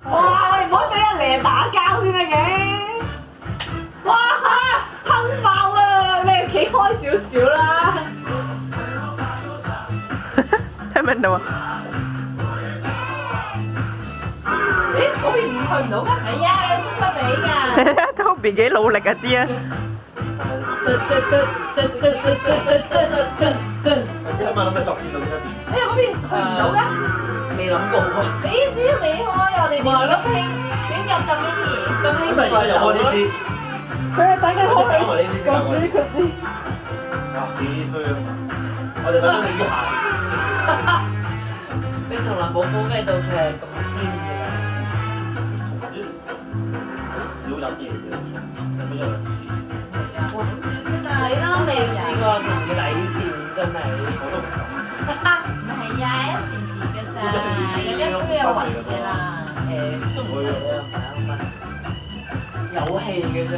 哇！你唔好俾人嚟打交先得嘅。哇！坑爆啊！你企開少少啦。聽唔聽到啊？咦？嗰邊去唔到咩？係啊，有中北比㗎。都邊幾努力啊知啊！今日諗住作戰到邊一邊？哎呀，嗰邊去唔到咩？未諗過喎。你只要離開我哋點傾？點入咁呢啲？咁呢咁咪又開呢啲？佢係等緊開搞埋呢啲先，搞埋呢啲。佢知。哇！幾香啊！我哋揾到你要行。你同林寶寶嘅到佢係咁堅嘅。少飲嘢嘅，飲咗兩次。係咯，未試過同佢底線真係。我都唔敢。唔係呀，一時時嘅咋，有一都有雲嘅啦。都唔會嘅，有氣嘅啫。